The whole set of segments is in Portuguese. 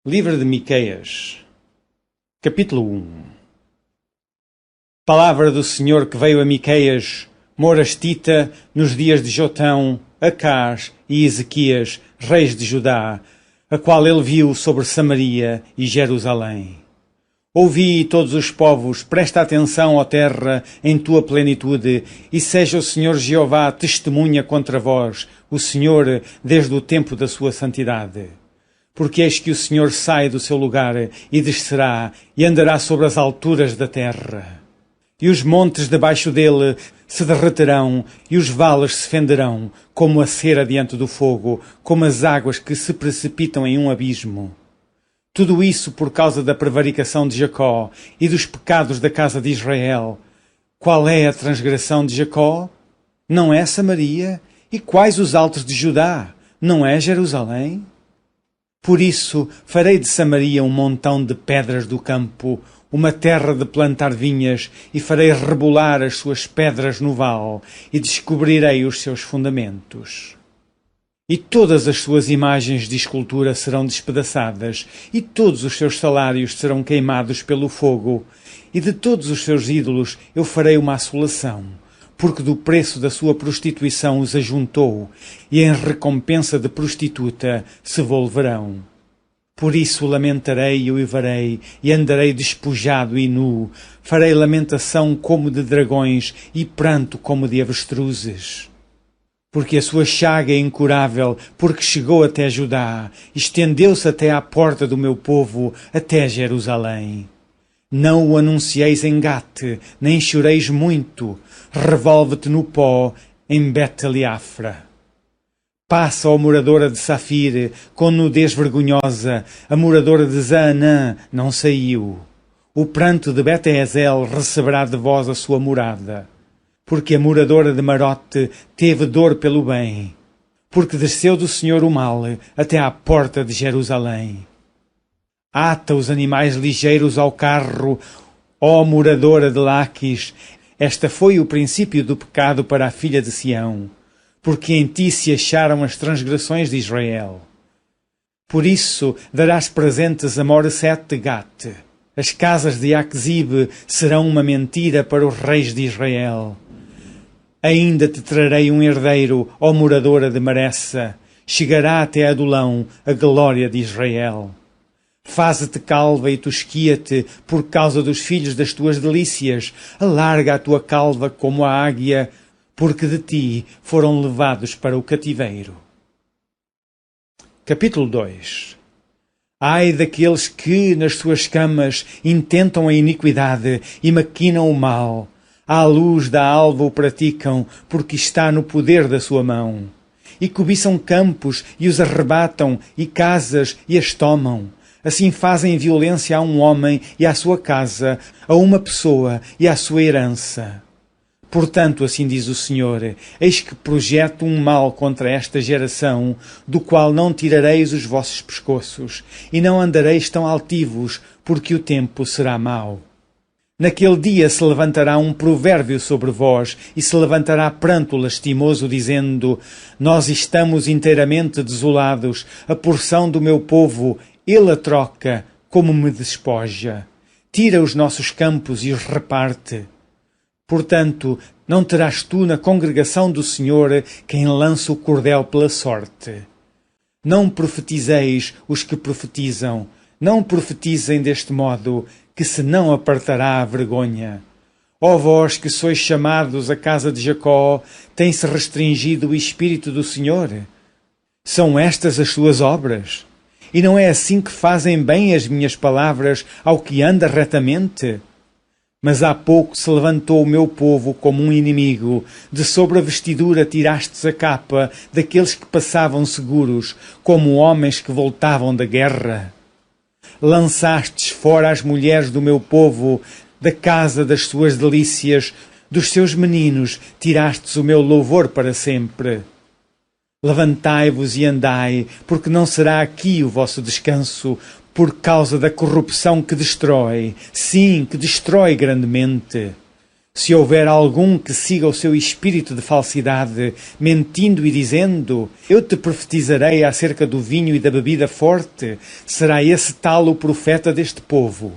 Livro de Miqueias, capítulo 1. Palavra do Senhor que veio a Miqueias, morastita, nos dias de Jotão, Acás e Ezequias, reis de Judá, a qual ele viu sobre Samaria e Jerusalém. Ouvi, todos os povos, presta atenção, ó terra, em tua plenitude, e seja o Senhor Jeová testemunha contra vós, o Senhor, desde o tempo da sua santidade. Porque eis que o Senhor sai do seu lugar e descerá e andará sobre as alturas da terra. E os montes debaixo dele se derreterão e os vales se fenderão, como a cera diante do fogo, como as águas que se precipitam em um abismo. Tudo isso por causa da prevaricação de Jacó e dos pecados da casa de Israel. Qual é a transgressão de Jacó? Não é Samaria? E quais os altos de Judá? Não é Jerusalém? Por isso farei de Samaria um montão de pedras do campo, uma terra de plantar vinhas, e farei rebolar as suas pedras no vale, e descobrirei os seus fundamentos. E todas as suas imagens de escultura serão despedaçadas, e todos os seus salários serão queimados pelo fogo, e de todos os seus ídolos eu farei uma assolação, porque do preço da sua prostituição os ajuntou, e em recompensa de prostituta se volverão. Por isso lamentarei e uivarei, e andarei despojado e nu, farei lamentação como de dragões, e pranto como de avestruzes. Porque a sua chaga é incurável, porque chegou até Judá, estendeu-se até à porta do meu povo, até Jerusalém. Não o anuncieis em Gate, nem choreis muito, revolve-te no pó, em Bet-Leafra. Passa, ó moradora de Safir, com nudez vergonhosa, a moradora de Zaanã não saiu. O pranto de Bet-Ezel receberá de vós a sua morada. Porque a moradora de Marote teve dor pelo bem, porque desceu do Senhor o mal até à porta de Jerusalém. Ata os animais ligeiros ao carro, ó moradora de Laquis, esta foi o princípio do pecado para a filha de Sião, porque em ti se acharam as transgressões de Israel. Por isso darás presentes a Moreset de Gate. As casas de Aquzib serão uma mentira para os reis de Israel. Ainda te trarei um herdeiro, ó moradora de Maressa, chegará até Adulão a glória de Israel. Faze-te calva e tosquia-te por causa dos filhos das tuas delícias, alarga a tua calva como a águia, porque de ti foram levados para o cativeiro. Capítulo 2. Ai daqueles que, nas suas camas, intentam a iniquidade e maquinam o mal. À luz da alva o praticam, porque está no poder da sua mão. E cobiçam campos e os arrebatam, e casas e as tomam. Assim fazem violência a um homem e à sua casa, a uma pessoa e à sua herança. Portanto, assim diz o Senhor, eis que projeto um mal contra esta geração, do qual não tirareis os vossos pescoços, e não andareis tão altivos, porque o tempo será mau. Naquele dia se levantará um provérbio sobre vós, e se levantará pranto lastimoso, dizendo: Nós estamos inteiramente desolados, a porção do meu povo, ele a troca, como me despoja. Tira os nossos campos e os reparte. Portanto, não terás tu na congregação do Senhor quem lança o cordel pela sorte. Não profetizeis os que profetizam, não profetizem deste modo, que se não apartará a vergonha. Ó vós que sois chamados a casa de Jacó, tem-se restringido o Espírito do Senhor? São estas as suas obras? E não é assim que fazem bem as minhas palavras ao que anda retamente? Mas há pouco se levantou o meu povo como um inimigo, de sobre a vestidura tirastes a capa daqueles que passavam seguros, como homens que voltavam da guerra. Lançastes fora as mulheres do meu povo, da casa das suas delícias, dos seus meninos tirastes o meu louvor para sempre. Levantai-vos e andai, porque não será aqui o vosso descanso, por causa da corrupção que destrói, sim, que destrói grandemente. Se houver algum que siga o seu espírito de falsidade, mentindo e dizendo: eu te profetizarei acerca do vinho e da bebida forte, será esse tal o profeta deste povo.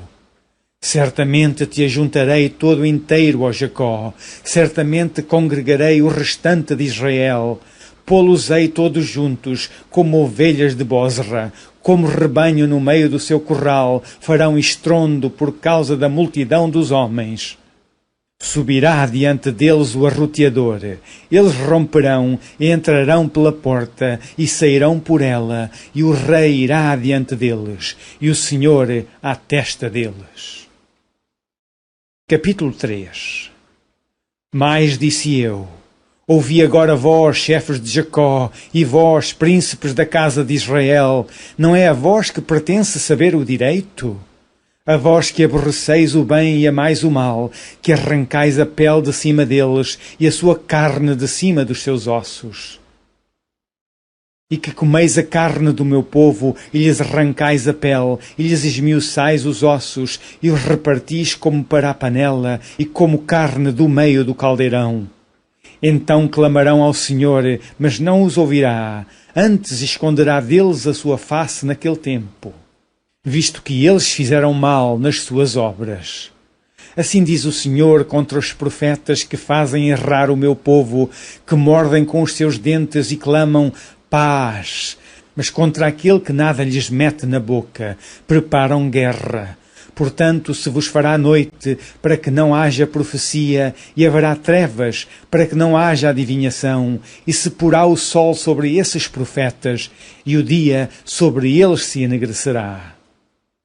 Certamente te ajuntarei todo inteiro, ó Jacó, certamente congregarei o restante de Israel. Pô-los-ei todos juntos, como ovelhas de Bozra, como rebanho no meio do seu curral, farão estrondo por causa da multidão dos homens. Subirá diante deles o arroteador, eles romperão e entrarão pela porta e sairão por ela, e o rei irá diante deles, e o Senhor à testa deles. Capítulo 3. Mais disse eu: ouvi agora vós, chefes de Jacó, e vós, príncipes da casa de Israel, não é a vós que pertence saber o direito? A vós que aborreceis o bem e amais o mal, que arrancais a pele de cima deles e a sua carne de cima dos seus ossos. E que comeis a carne do meu povo, e lhes arrancais a pele, e lhes esmiuçais os ossos, e os repartis como para a panela, e como carne do meio do caldeirão. Então clamarão ao Senhor, mas não os ouvirá, antes esconderá deles a sua face naquele tempo, visto que eles fizeram mal nas suas obras. Assim diz o Senhor contra os profetas que fazem errar o meu povo, que mordem com os seus dentes e clamam paz, mas contra aquele que nada lhes mete na boca, preparam guerra. Portanto, se vos fará noite, para que não haja profecia, e haverá trevas, para que não haja adivinhação, e se porá o sol sobre esses profetas, e o dia sobre eles se enegrecerá.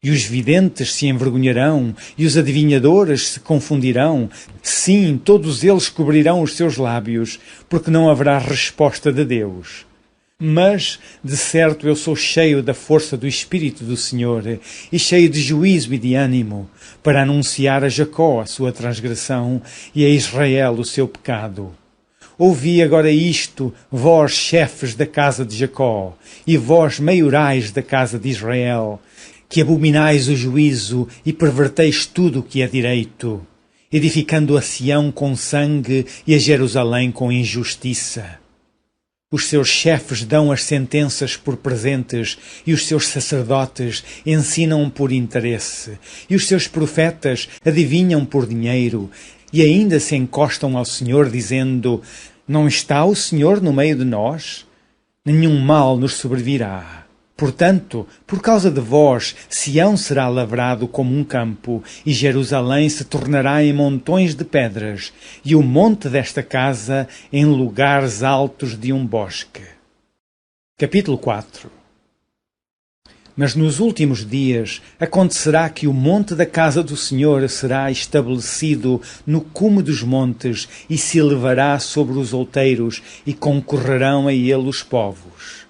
E os videntes se envergonharão, e os adivinhadores se confundirão. Sim, todos eles cobrirão os seus lábios, porque não haverá resposta de Deus. Mas, de certo, eu sou cheio da força do Espírito do Senhor, e cheio de juízo e de ânimo, para anunciar a Jacó a sua transgressão, e a Israel o seu pecado. Ouvi agora isto, vós, chefes da casa de Jacó, e vós, maiorais da casa de Israel, que abominais o juízo e perverteis tudo o que é direito, edificando a Sião com sangue e a Jerusalém com injustiça. Os seus chefes dão as sentenças por presentes, e os seus sacerdotes ensinam por interesse, e os seus profetas adivinham por dinheiro, e ainda se encostam ao Senhor, dizendo: não está o Senhor no meio de nós? Nenhum mal nos sobrevirá. Portanto, por causa de vós, Sião será lavrado como um campo, e Jerusalém se tornará em montões de pedras, e o monte desta casa em lugares altos de um bosque. Capítulo 4. Mas nos últimos dias acontecerá que o monte da casa do Senhor será estabelecido no cume dos montes, e se elevará sobre os outeiros, e concorrerão a ele os povos.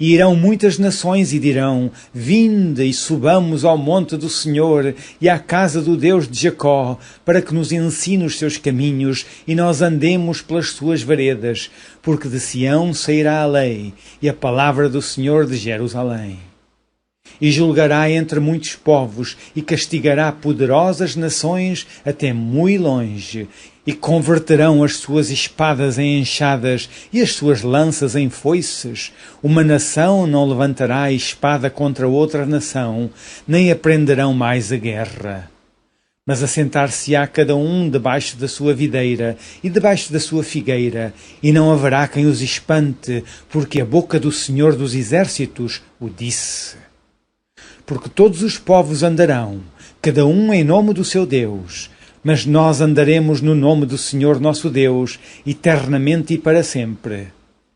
E irão muitas nações e dirão: vinde e subamos ao monte do Senhor e à casa do Deus de Jacó, para que nos ensine os seus caminhos e nós andemos pelas suas veredas, porque de Sião sairá a lei e a palavra do Senhor de Jerusalém. E julgará entre muitos povos e castigará poderosas nações até muito longe, e converterão as suas espadas em enxadas e as suas lanças em foices. Uma nação não levantará espada contra outra nação, nem aprenderão mais a guerra. Mas assentar-se-á cada um debaixo da sua videira e debaixo da sua figueira, e não haverá quem os espante, porque a boca do Senhor dos Exércitos o disse. Porque todos os povos andarão, cada um em nome do seu Deus, mas nós andaremos no nome do Senhor nosso Deus, eternamente e para sempre.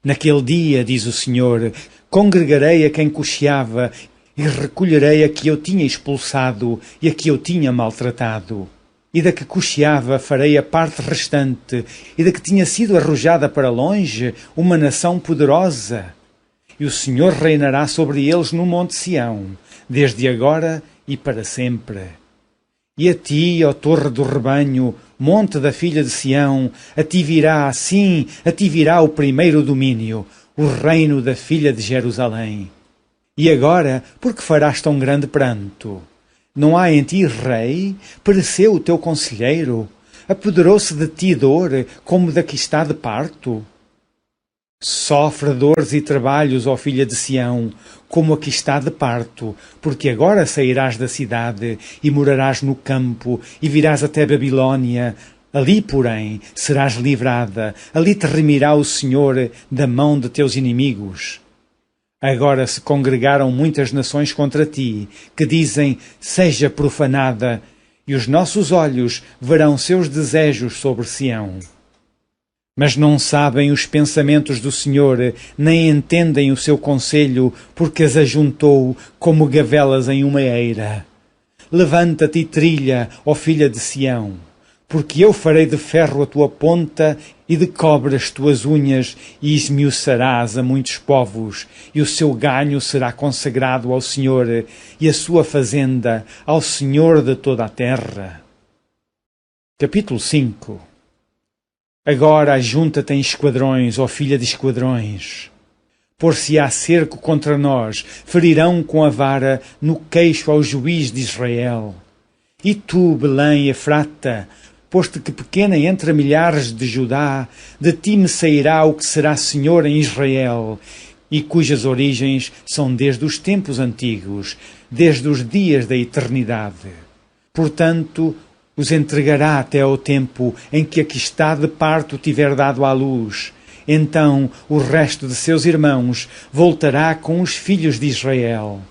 Naquele dia, diz o Senhor, congregarei a quem cocheava, e recolherei a que eu tinha expulsado e a que eu tinha maltratado. E da que cocheava farei a parte restante, e da que tinha sido arrojada para longe, uma nação poderosa. E o Senhor reinará sobre eles no monte Sião, desde agora e para sempre. E a ti, ó torre do rebanho, monte da filha de Sião, a ti virá, sim, a ti virá o primeiro domínio, o reino da filha de Jerusalém. E agora, por que farás tão grande pranto? Não há em ti rei? Pereceu o teu conselheiro? Apoderou-se de ti dor, como da que está de parto? Sofre dores e trabalhos, ó filha de Sião, como a que está de parto, porque agora sairás da cidade e morarás no campo e virás até Babilônia. Ali, porém, serás livrada, ali te remirá o Senhor da mão de teus inimigos. Agora se congregaram muitas nações contra ti, que dizem, seja profanada, e os nossos olhos verão seus desejos sobre Sião. Mas não sabem os pensamentos do Senhor, nem entendem o seu conselho, porque as ajuntou como gavelas em uma eira. Levanta-te e trilha, ó filha de Sião, porque eu farei de ferro a tua ponta e de cobre as tuas unhas, e esmiuçarás a muitos povos, e o seu ganho será consagrado ao Senhor, e a sua fazenda ao Senhor de toda a terra. Capítulo 5. Agora ajunta-te em esquadrões, ó filha de esquadrões. Por-se-á cerco contra nós, ferirão com a vara no queixo ao juiz de Israel. E tu, Belém Efrata, posto que pequena entre milhares de Judá, de ti me sairá o que será senhor em Israel, e cujas origens são desde os tempos antigos, desde os dias da eternidade. Portanto, os entregará até ao tempo em que a que está de parto tiver dado à luz. Então o resto de seus irmãos voltará com os filhos de Israel.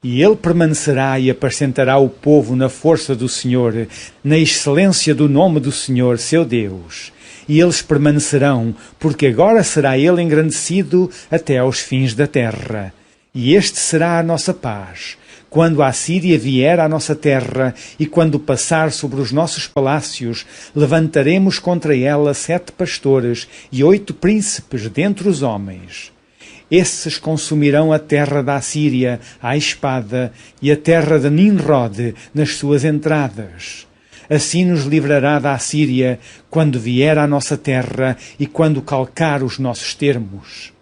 E ele permanecerá e apacentará o povo na força do Senhor, na excelência do nome do Senhor, seu Deus. E eles permanecerão, porque agora será ele engrandecido até aos fins da terra. E este será a nossa paz. Quando a Assíria vier à nossa terra e quando passar sobre os nossos palácios, levantaremos contra ela 7 pastores e 8 príncipes dentre os homens. Esses consumirão a terra da Assíria à espada e a terra de Nimrod nas suas entradas. Assim nos livrará da Assíria quando vier à nossa terra e quando calcar os nossos termos.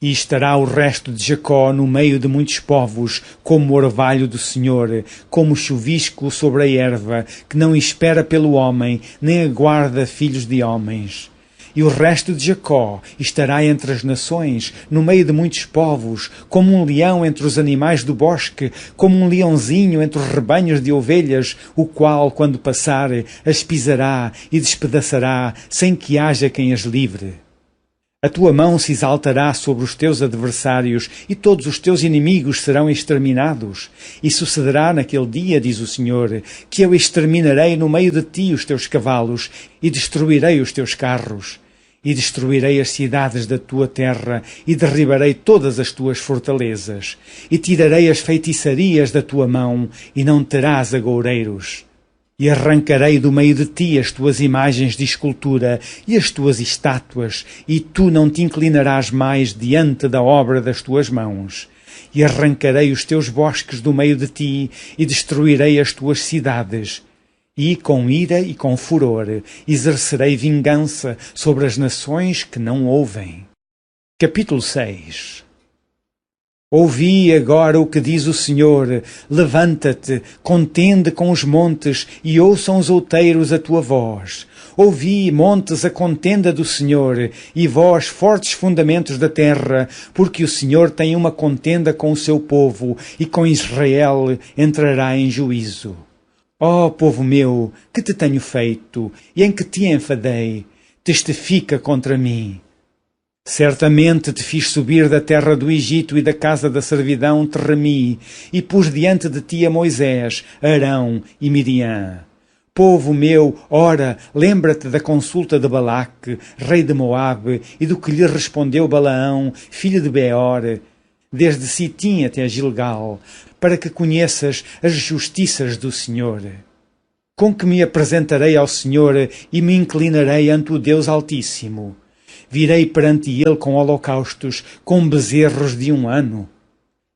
E estará o resto de Jacó no meio de muitos povos, como o orvalho do Senhor, como o chuvisco sobre a erva, que não espera pelo homem, nem aguarda filhos de homens. E o resto de Jacó estará entre as nações, no meio de muitos povos, como um leão entre os animais do bosque, como um leãozinho entre os rebanhos de ovelhas, o qual, quando passar, as pisará e despedaçará, sem que haja quem as livre. A tua mão se exaltará sobre os teus adversários, e todos os teus inimigos serão exterminados. E sucederá naquele dia, diz o Senhor, que eu exterminarei no meio de ti os teus cavalos, e destruirei os teus carros. E destruirei as cidades da tua terra, e derribarei todas as tuas fortalezas. E tirarei as feitiçarias da tua mão, e não terás agoureiros. E arrancarei do meio de ti as tuas imagens de escultura e as tuas estátuas, e tu não te inclinarás mais diante da obra das tuas mãos. E arrancarei os teus bosques do meio de ti, e destruirei as tuas cidades. E com ira e com furor exercerei vingança sobre as nações que não ouvem. Capítulo 6. Ouvi agora o que diz o Senhor, levanta-te, contende com os montes, e ouçam os outeiros a tua voz. Ouvi, montes, a contenda do Senhor, e vós, fortes fundamentos da terra, porque o Senhor tem uma contenda com o seu povo, e com Israel entrará em juízo. Ó povo meu, que te tenho feito, e em que te enfadei? Testifica contra mim. Certamente te fiz subir da terra do Egito e da casa da servidão te remi, e pus diante de ti a Moisés, Arão e Miriam. Povo meu, ora, lembra-te da consulta de Balaque, rei de Moabe, e do que lhe respondeu Balaão, filho de Beor, desde Sitim até Gilgal, para que conheças as justiças do Senhor. Com que me apresentarei ao Senhor e me inclinarei ante o Deus Altíssimo. Virei perante ele com holocaustos, com bezerros de 1 ano.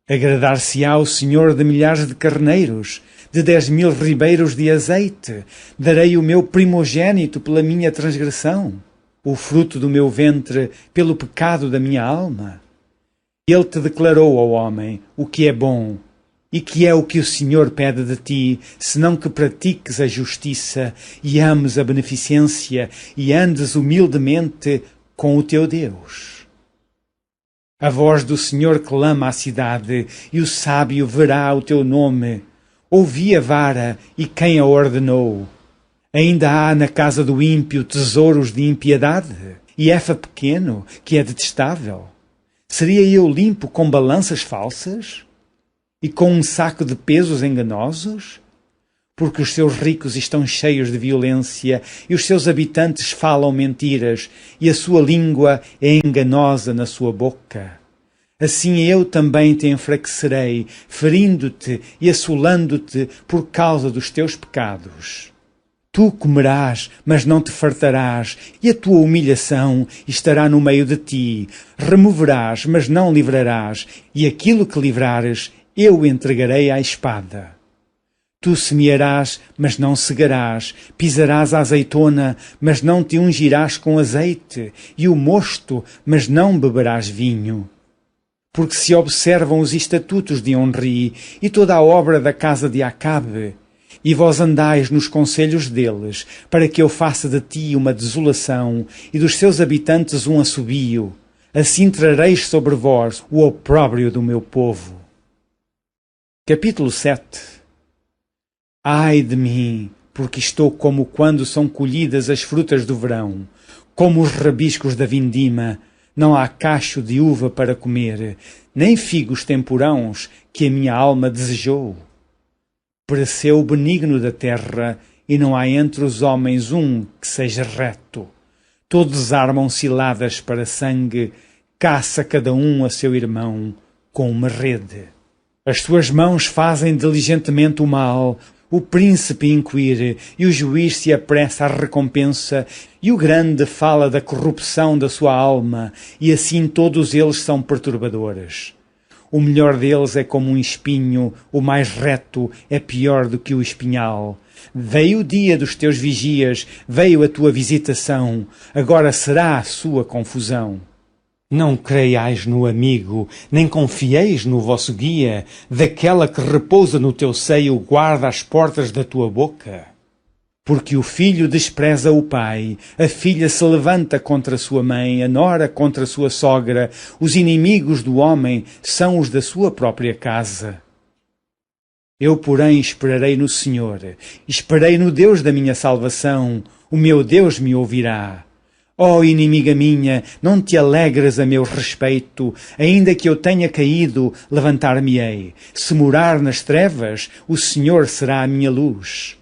Agradar-se-á o Senhor de milhares de carneiros, de 10.000 ribeiros de azeite. Darei o meu primogênito pela minha transgressão, o fruto do meu ventre pelo pecado da minha alma. Ele te declarou, ó homem, o que é bom. E que é o que o Senhor pede de ti, senão que pratiques a justiça e ames a beneficência e andes humildemente com o teu Deus. A voz do Senhor clama à cidade, e o sábio verá o teu nome. Ouvi a vara e quem a ordenou. Ainda há na casa do ímpio tesouros de impiedade, e efa pequeno, que é detestável. Seria eu limpo com balanças falsas? E com um saco de pesos enganosos? Porque os seus ricos estão cheios de violência, e os seus habitantes falam mentiras, e a sua língua é enganosa na sua boca. Assim eu também te enfraquecerei, ferindo-te e assolando-te por causa dos teus pecados. Tu comerás, mas não te fartarás, e a tua humilhação estará no meio de ti. Removerás, mas não livrarás, e aquilo que livrares, eu entregarei à espada. Tu semearás, mas não cegarás, pisarás a azeitona, mas não te ungirás com azeite, e o mosto, mas não beberás vinho. Porque se observam os estatutos de Onri e toda a obra da casa de Acabe, e vós andais nos conselhos deles, para que eu faça de ti uma desolação e dos seus habitantes um assobio, assim trareis sobre vós o opróbrio do meu povo. Capítulo 7. Ai de mim, porque estou como quando são colhidas as frutas do verão, como os rabiscos da vindima. Não há cacho de uva para comer, nem figos temporãos que a minha alma desejou. Pereceu o benigno da terra, e não há entre os homens um que seja reto. Todos armam ciladas para sangue, caça cada um a seu irmão com uma rede. As suas mãos fazem diligentemente o mal, o príncipe inquire, e o juiz se apressa à recompensa, e o grande fala da corrupção da sua alma, e assim todos eles são perturbadores. O melhor deles é como um espinho, o mais reto é pior do que o espinhal. Veio o dia dos teus vigias, veio a tua visitação, agora será a sua confusão. Não creiais no amigo, nem confieis no vosso guia, daquela que repousa no teu seio guarda as portas da tua boca. Porque o filho despreza o pai, a filha se levanta contra sua mãe, a nora contra sua sogra, os inimigos do homem são os da sua própria casa. Eu, porém, esperarei no Senhor, esperei no Deus da minha salvação, o meu Deus me ouvirá. Ó inimiga minha, não te alegres a meu respeito, ainda que eu tenha caído, levantar-me-ei. Se morar nas trevas, o Senhor será a minha luz.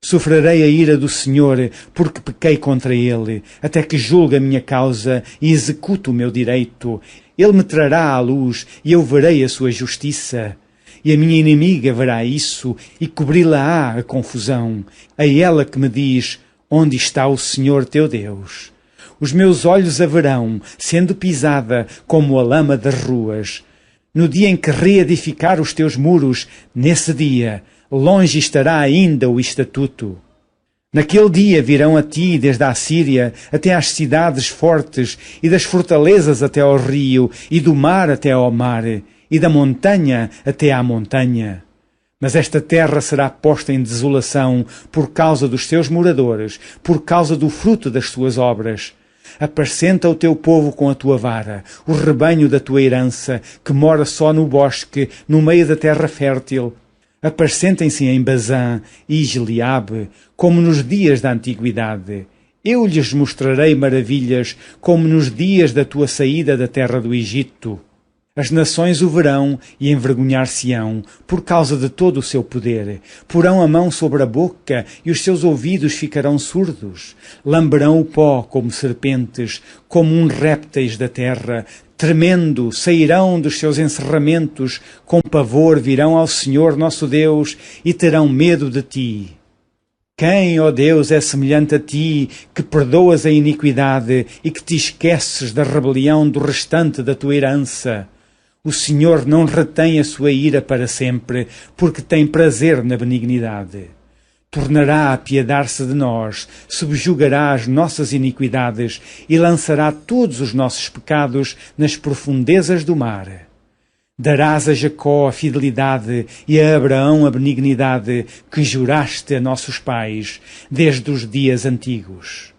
Sofrerei a ira do Senhor, porque pequei contra Ele, até que julgue a minha causa e execute o meu direito. Ele me trará à luz, e eu verei a sua justiça. E a minha inimiga verá isso, e cobri-la-á a confusão. A ela que me diz, onde está o Senhor teu Deus? Os meus olhos a verão, sendo pisada como a lama das ruas. No dia em que reedificar os teus muros, nesse dia, longe estará ainda o estatuto. Naquele dia virão a ti desde a Síria até às cidades fortes, e das fortalezas até ao rio, e do mar até ao mar, e da montanha até à montanha. Mas esta terra será posta em desolação por causa dos seus moradores, por causa do fruto das suas obras. Apacenta o teu povo com a tua vara, o rebanho da tua herança, que mora só no bosque, no meio da terra fértil. Apacentem-se em Bazã e Gileade, como nos dias da antiguidade. Eu lhes mostrarei maravilhas, como nos dias da tua saída da terra do Egito. As nações o verão e envergonhar-se-ão por causa de todo o seu poder. Porão a mão sobre a boca e os seus ouvidos ficarão surdos. Lamberão o pó como serpentes, como uns répteis da terra. Tremendo, sairão dos seus encerramentos, com pavor virão ao Senhor nosso Deus e terão medo de ti. Quem, ó Deus, é semelhante a ti, que perdoas a iniquidade e que te esqueces da rebelião do restante da tua herança? O Senhor não retém a sua ira para sempre, porque tem prazer na benignidade. Tornará a apiedar-se de nós, subjugará as nossas iniquidades e lançará todos os nossos pecados nas profundezas do mar. Darás a Jacó a fidelidade e a Abraão a benignidade que juraste a nossos pais desde os dias antigos.